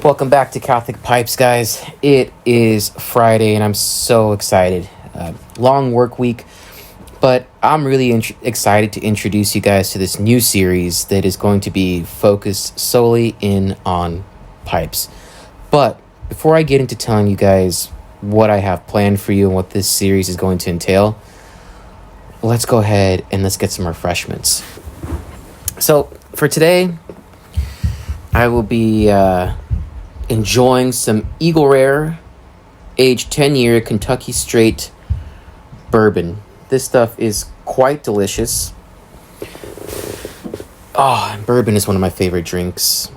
Welcome back to Catholic Pipes, guys. It is Friday, and I'm so excited. Long work week, but I'm really excited to introduce you guys to this new series that is going to be focused solely in on pipes. But before I get into telling you guys what I have planned for you and what this series is going to entail, let's go ahead and let's get some refreshments. So for today, I will be enjoying some Eagle Rare, aged 10-year Kentucky Straight bourbon. This stuff is quite delicious. And bourbon is one of my favorite drinks.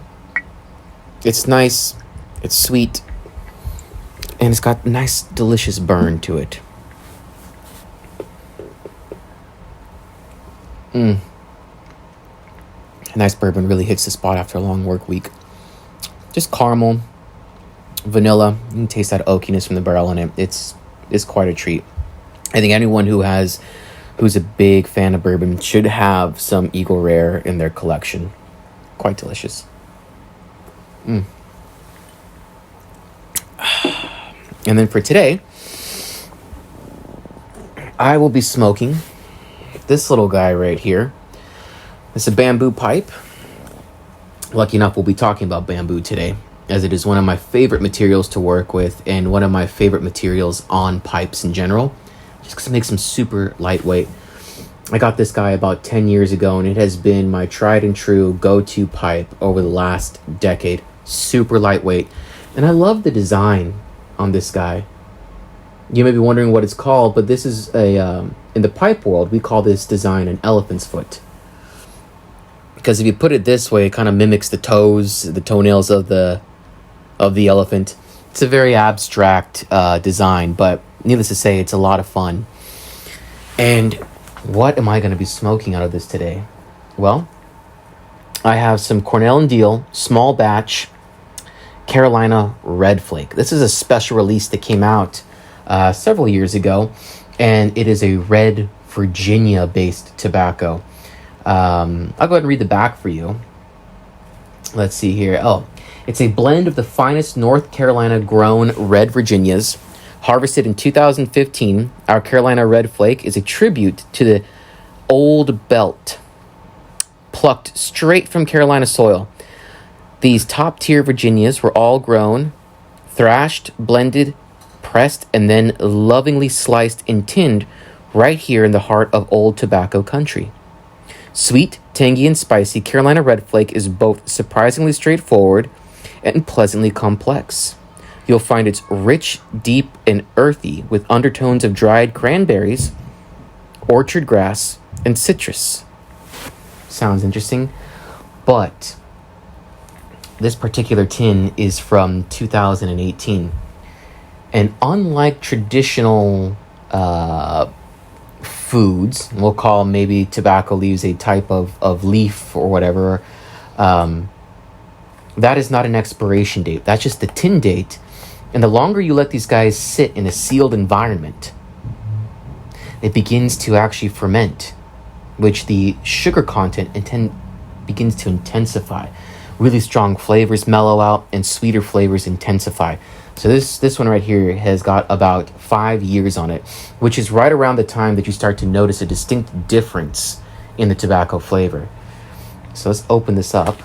It's nice, it's sweet, and it's got a nice, delicious burn to it. A nice bourbon really hits the spot after a long work week. Just caramel, vanilla. You can taste that oakiness from the barrel in it. It's quite a treat. I think anyone who's a big fan of bourbon should have some Eagle Rare in their collection. Quite delicious. And then for today, I will be smoking this little guy right here. It's a bamboo pipe. Lucky enough, we'll be talking about bamboo today, as it is one of my favorite materials to work with and one of my favorite materials on pipes in general, just because it makes them super lightweight. I got this guy about 10 years ago, and it has been my tried and true go-to pipe over the last decade. Super lightweight. And I love the design on this guy. You may be wondering what it's called, but this is in the pipe world, we call this design an elephant's foot. Because if you put it this way, it kind of mimics the toenails of the elephant. It's a very abstract design, but needless to say, it's a lot of fun. And what am I going to be smoking out of this today? Well, I have some Cornell and Diehl small batch Carolina Red Flake. This is a special release that came out several years ago, and it is a red Virginia-based tobacco. I'll go ahead and read the back for you. Let's see here. It's a blend of the finest North Carolina grown red Virginias. Harvested in 2015, our Carolina Red Flake is a tribute to the Old Belt, plucked straight from Carolina soil. These top-tier Virginias were all grown, thrashed, blended, pressed, and then lovingly sliced and tinned right here in the heart of old tobacco country. Sweet, tangy, and spicy, Carolina Red Flake is both surprisingly straightforward and pleasantly complex. You'll find it's rich, deep, and earthy with undertones of dried cranberries, orchard grass, and citrus. Sounds interesting, but this particular tin is from 2018. And unlike traditional foods, we'll call maybe tobacco leaves a type of leaf or whatever, that is not an expiration date. That's just the tin date. And the longer you let these guys sit in a sealed environment, it begins to actually ferment, which the sugar content begins to intensify. Really strong flavors mellow out and sweeter flavors intensify. So this one right here has got about 5 years on it, which is right around the time that you start to notice a distinct difference in the tobacco flavor. So let's open this up.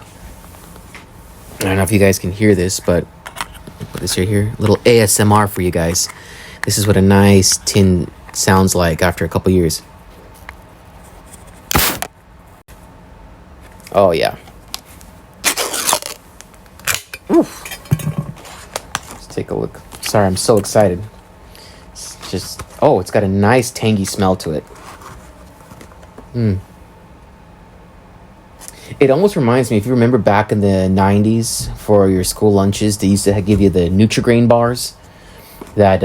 I don't know if you guys can hear this, but I'll put this right here. A little ASMR for you guys. This is what a nice tin sounds like after a couple years. Oh, yeah. Oof. Take a look. Sorry, I'm so excited. It's got a nice tangy smell to it. It almost reminds me, if you remember back in the 90s for your school lunches, they used to give you the Nutri-Grain bars. That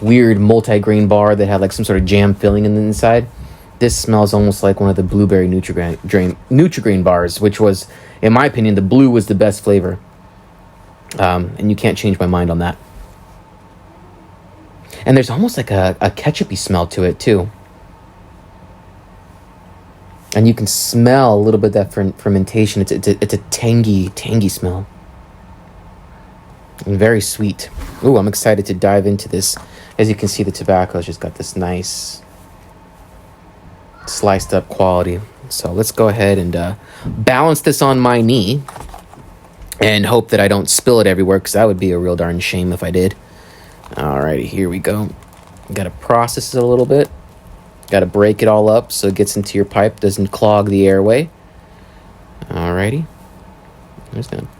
weird multi-grain bar that had like some sort of jam filling in the inside. This smells almost like one of the blueberry Nutri-Grain bars, which was, in my opinion, the blue was the best flavor. And you can't change my mind on that. And there's almost like a ketchup-y smell to it, too. And you can smell a little bit of that fermentation. It's a tangy smell. and very sweet. Ooh, I'm excited to dive into this. As you can see, the tobacco's just got this nice sliced up quality. So let's go ahead and balance this on my knee and hope that I don't spill it everywhere, because that would be a real darn shame if I did. Alrighty, here we go. Got to process it a little bit. Got to break it all up so it gets into your pipe, doesn't clog the airway. Alrighty. I'm just going to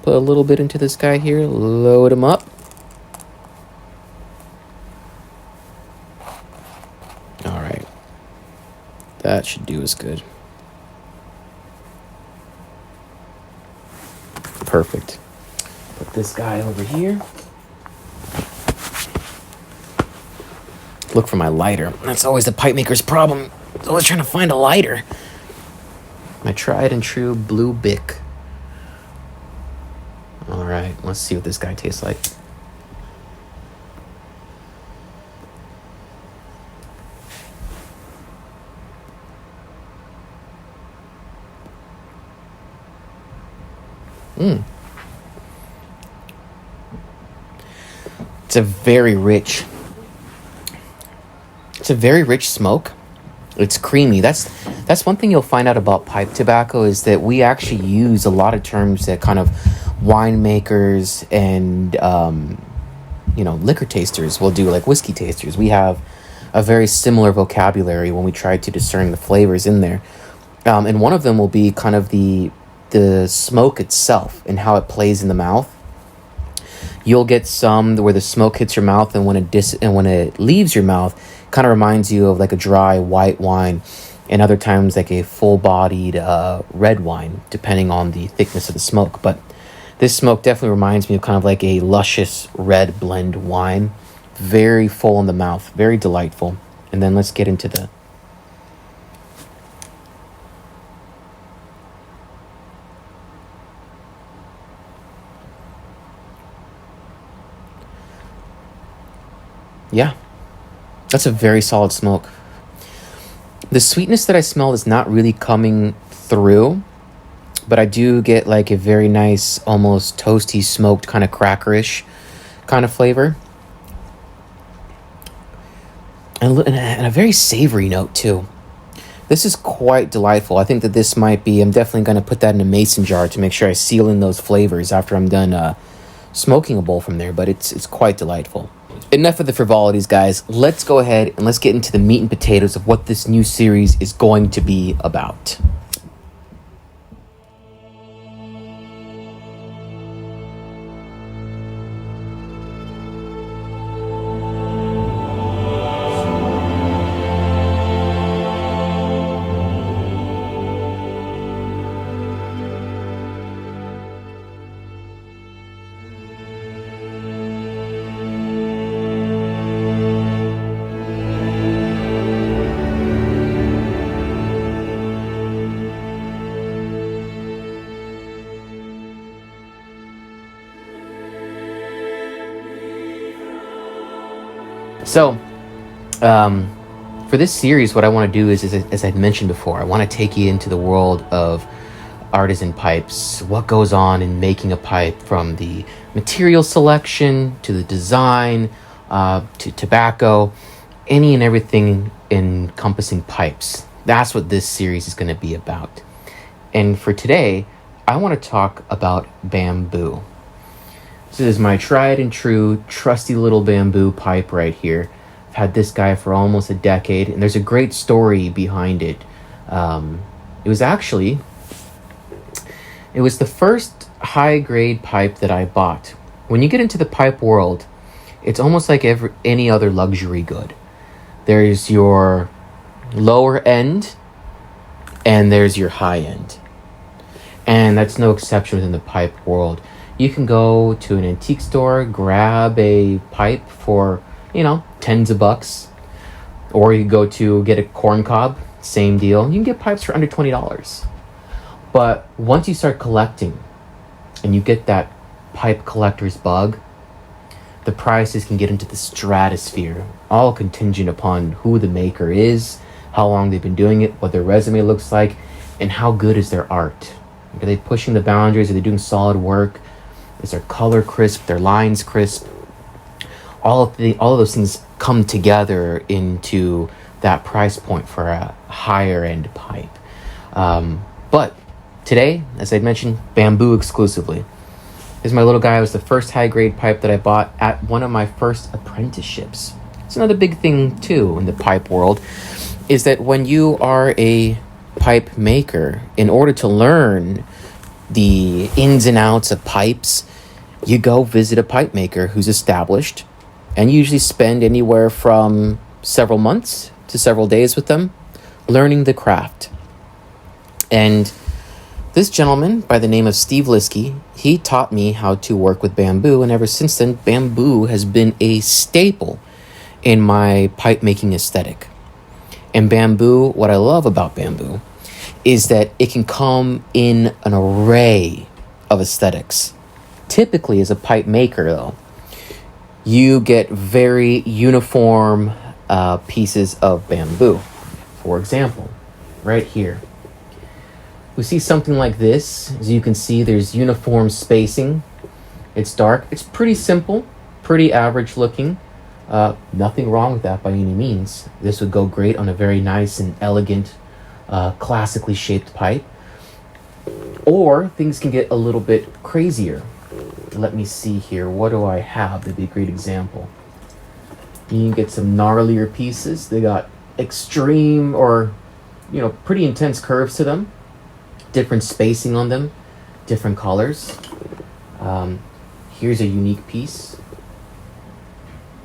put a little bit into this guy here, load him up. Alright. That should do us good. Perfect. Put this guy over here. Look for my lighter. That's always the pipe maker's problem. It's always trying to find a lighter. My tried and true blue Bic. Alright, let's see what this guy tastes like. It's a very rich smoke. It's creamy. That's one thing you'll find out about pipe tobacco, is that we actually use a lot of terms that kind of winemakers and liquor tasters will do, like whiskey tasters. We have a very similar vocabulary when we try to discern the flavors in there, and one of them will be kind of the smoke itself and how it plays in the mouth. You'll get some where the smoke hits your mouth, and when it leaves your mouth, kind of reminds you of like a dry white wine, and other times like a full-bodied red wine, depending on the thickness of the smoke. But this smoke definitely reminds me of kind of like a luscious red blend wine, very full in the mouth, very delightful. And then let's get into the yeah, that's a very solid smoke. The sweetness that I smell is not really coming through, but I do get like a very nice, almost toasty, smoked, kind of crackerish kind of flavor. And a very savory note too. This is quite delightful. I think that this might be, I'm definitely going to put that in a mason jar to make sure I seal in those flavors after I'm done smoking a bowl from there, but it's quite delightful. Enough of the frivolities, guys. Let's go ahead and let's get into the meat and potatoes of what this new series is going to be about. So, for this series, what I want to do is, as I'd mentioned before, I want to take you into the world of artisan pipes, what goes on in making a pipe, from the material selection to the design, to tobacco, any and everything encompassing pipes. That's what this series is going to be about. And for today, I want to talk about bamboo. This is my tried and true, trusty little bamboo pipe right here. I've had this guy for almost a decade, and there's a great story behind it. It was the first high-grade pipe that I bought. When you get into the pipe world, it's almost like any other luxury good. There's your lower end, and there's your high end. And that's no exception within the pipe world. You can go to an antique store, grab a pipe for, tens of bucks. Or you go to get a corn cob, same deal. You can get pipes for under $20. But once you start collecting and you get that pipe collector's bug, the prices can get into the stratosphere, all contingent upon who the maker is, how long they've been doing it, what their resume looks like, and how good is their art. Are they pushing the boundaries? Are they doing solid work? Is their color crisp? Their lines crisp? All of those things come together into that price point for a higher end pipe. But today, as I mentioned, bamboo exclusively. Here's my little guy. It was the first high grade pipe that I bought at one of my first apprenticeships. It's another big thing too in the pipe world, is that when you are a pipe maker, in order to learn the ins and outs of pipes, you go visit a pipe maker who's established, and you usually spend anywhere from several months to several days with them learning the craft. And this gentleman by the name of Steve Liskey, he taught me how to work with bamboo, and ever since then, bamboo has been a staple in my pipe making aesthetic. And bamboo, what I love about bamboo is that it can come in an array of aesthetics. Typically, as a pipe maker, though, you get very uniform pieces of bamboo. For example, right here, we see something like this. As you can see, there's uniform spacing. It's dark. It's pretty simple, pretty average looking. Nothing wrong with that by any means. This would go great on a very nice and elegant, classically shaped pipe. Or things can get a little bit crazier. Let me see here. What do I have? That'd be a great example. You can get some gnarlier pieces. They got extreme or, pretty intense curves to them. Different spacing on them. Different colors. Here's a unique piece.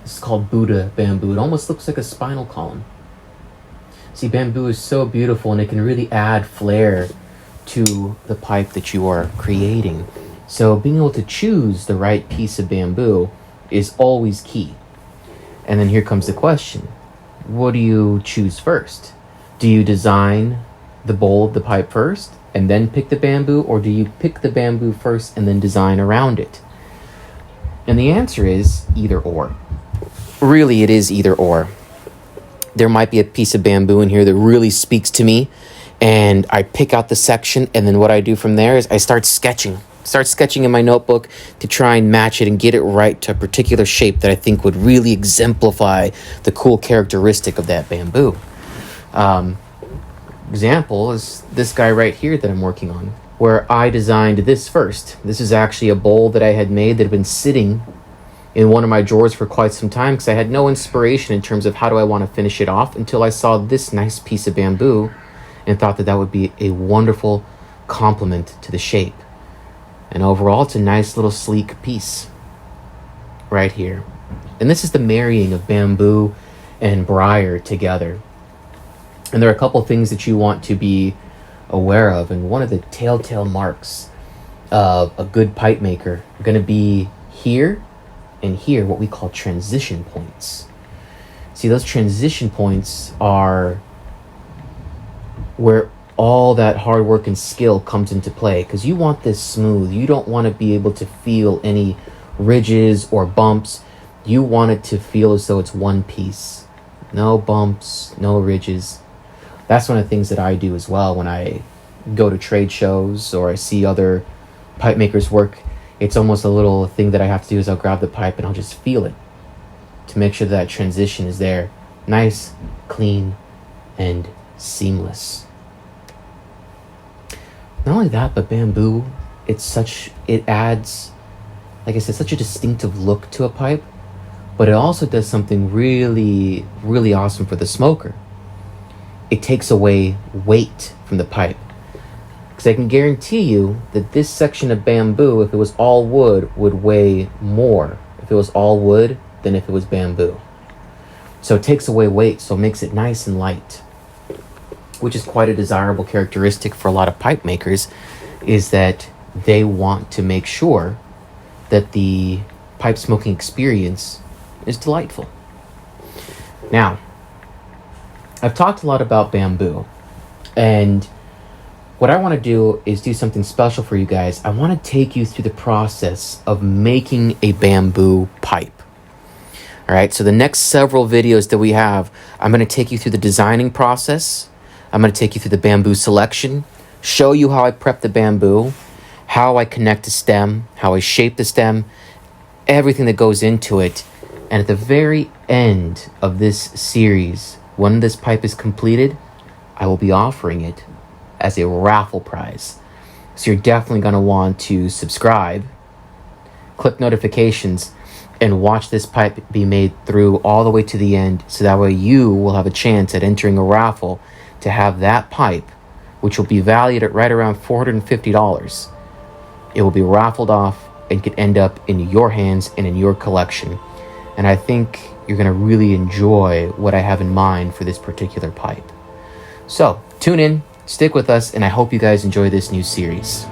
This is called Buddha bamboo. It almost looks like a spinal column. See, bamboo is so beautiful, and it can really add flair to the pipe that you are creating. So being able to choose the right piece of bamboo is always key. And then here comes the question. What do you choose first? Do you design the bowl of the pipe first and then pick the bamboo, or do you pick the bamboo first and then design around it? And the answer is either or. Really, it is either or. There might be a piece of bamboo in here that really speaks to me, and I pick out the section, and then what I do from there is I start sketching in my notebook to try and match it and get it right to a particular shape that I think would really exemplify the cool characteristic of that bamboo. Example is this guy right here that I'm working on, where I designed this first. This is actually a bowl that I had made that had been sitting in one of my drawers for quite some time because I had no inspiration in terms of how do I want to finish it off until I saw this nice piece of bamboo and thought that that would be a wonderful complement to the shape. And overall, it's a nice little sleek piece right here. And this is the marrying of bamboo and briar together. And there are a couple things that you want to be aware of. And one of the telltale marks of a good pipe maker are going to be here and here, what we call transition points. See, those transition points are where all that hard work and skill comes into play, because you want this smooth. You don't want to be able to feel any ridges or bumps. You want it to feel as though it's one piece. No bumps, no ridges. That's one of the things that I do as well when I go to trade shows or I see other pipe makers work. It's almost a little thing that I have to do is I'll grab the pipe and I'll just feel it to make sure that transition is there. Nice, clean, and seamless. Not only that, but bamboo, it adds, like I said, such a distinctive look to a pipe, but it also does something really, really awesome for the smoker. It takes away weight from the pipe. Because I can guarantee you that this section of bamboo, if it was all wood, would weigh more if it was all wood than if it was bamboo. So it takes away weight, so it makes it nice and light, which is quite a desirable characteristic for a lot of pipe makers, is that they want to make sure that the pipe smoking experience is delightful. Now, I've talked a lot about bamboo, and what I want to do is do something special for you guys. I want to take you through the process of making a bamboo pipe. All right, so the next several videos that we have, I'm going to take you through the designing process. I'm going to take you through the bamboo selection, show you how I prep the bamboo, how I connect the stem, how I shape the stem, everything that goes into it. And at the very end of this series, when this pipe is completed, I will be offering it as a raffle prize. So you're definitely going to want to subscribe, click notifications, and watch this pipe be made through all the way to the end, so that way you will have a chance at entering a raffle to have that pipe, which will be valued at right around $450. It will be raffled off and could end up in your hands and in your collection. And I think you're going to really enjoy what I have in mind for this particular pipe. So tune in, stick with us, and I hope you guys enjoy this new series.